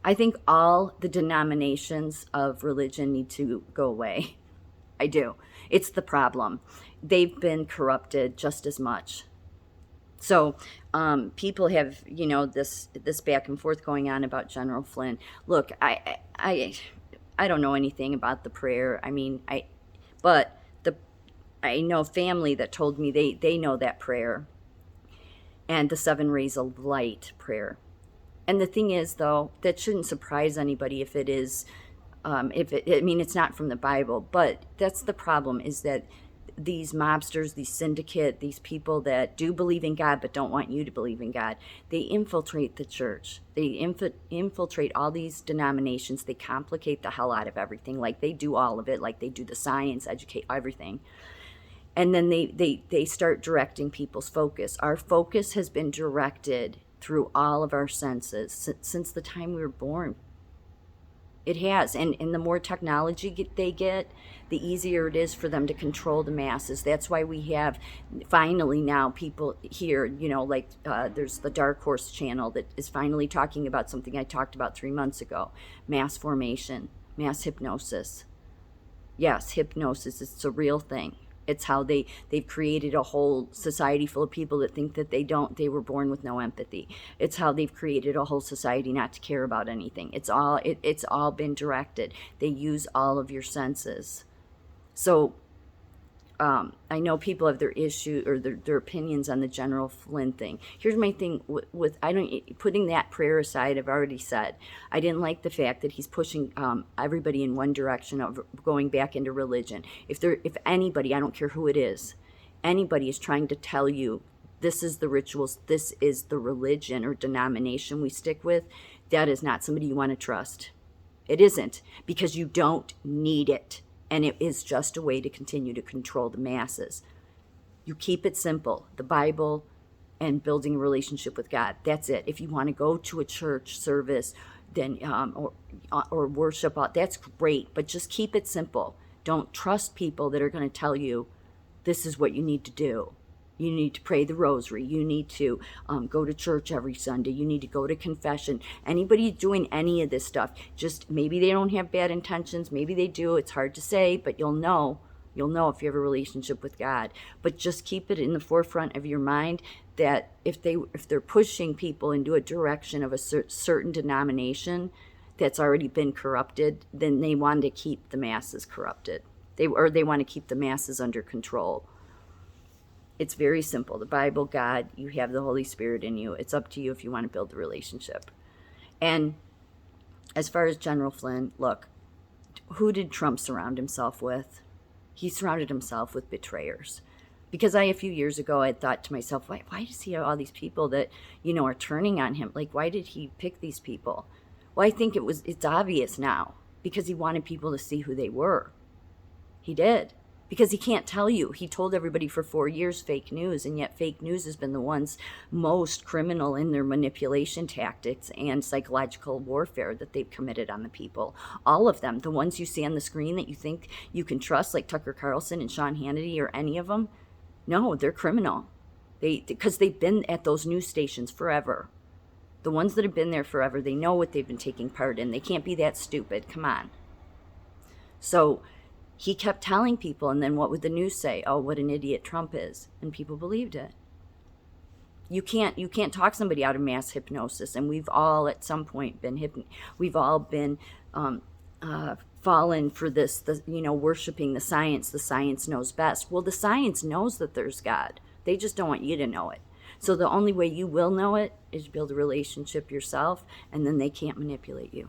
I think all the denominations of religion need to go away. I do. It's the problem. They've been corrupted just as much. So people have, this back and forth going on about General Flynn. Look, I don't know anything about the prayer. But I know family that told me they know that prayer, and the 7 rays of light prayer. And the thing is, though, that shouldn't surprise anybody if it is, it's not from the Bible, but that's the problem, is that these mobsters, these syndicate, these people that do believe in God but don't want you to believe in God, they infiltrate the church. They infiltrate all these denominations. They complicate the hell out of everything. Like they do all of it, like they do the science, educate, everything. And then they start directing people's focus. Our focus has been directed through all of our senses since the time we were born. It has. And the more technology they get, the easier it is for them to control the masses. That's why we have finally now people here, there's the Dark Horse channel that is finally talking about something I talked about 3 months ago: mass formation, mass hypnosis. Yes, hypnosis, it's a real thing. It's how they've created a whole society full of people that think that they were born with no empathy. It's how they've created a whole society not to care about anything. It's all been directed. They use all of your senses. So I know people have their issue or their opinions on the General Flynn thing. Here's my thing with putting that prayer aside. I've already said I didn't like the fact that he's pushing everybody in one direction of going back into religion. If anybody, I don't care who it is, anybody is trying to tell you this is the rituals, this is the religion or denomination we stick with, that is not somebody you want to trust. It isn't, because you don't need it. And it is just a way to continue to control the masses. You keep it simple. The Bible and building a relationship with God. That's it. If you want to go to a church service, then or worship, that's great. But just keep it simple. Don't trust people that are going to tell you this is what you need to do. You need to pray the rosary. You need to go to church every Sunday. You need to go to confession. Anybody doing any of this stuff, just maybe they don't have bad intentions. Maybe they do. It's hard to say, but you'll know. You'll know if you have a relationship with God. But just keep it in the forefront of your mind that if they're pushing people into a direction of a certain denomination that's already been corrupted, then they want to keep the masses corrupted. They want to keep the masses under control. It's very simple. The Bible, God, you have the Holy Spirit in you. It's up to you if you want to build the relationship. And as far as General Flynn, look, who did Trump surround himself with? He surrounded himself with betrayers. Because a few years ago, I thought to myself, why does he have all these people that, are turning on him? Like, why did he pick these people? Well, I think it's obvious now, because he wanted people to see who they were. He did. Because he can't tell you. He told everybody for 4 years fake news, and yet fake news has been the ones most criminal in their manipulation tactics and psychological warfare that they've committed on the people. All of them. The ones you see on the screen that you think you can trust, like Tucker Carlson and Sean Hannity or any of them, no, they're criminal. Because they've been at those news stations forever. The ones that have been there forever, they know what they've been taking part in. They can't be that stupid. Come on. So he kept telling people, and then what would the news say? Oh, what an idiot Trump is. And people believed it. You can't talk somebody out of mass hypnosis, and we've all at some point been we've all been fallen for this, worshiping the science. The science knows best. Well, the science knows that there's God. They just don't want you to know it. So the only way you will know it is build a relationship yourself, and then they can't manipulate you.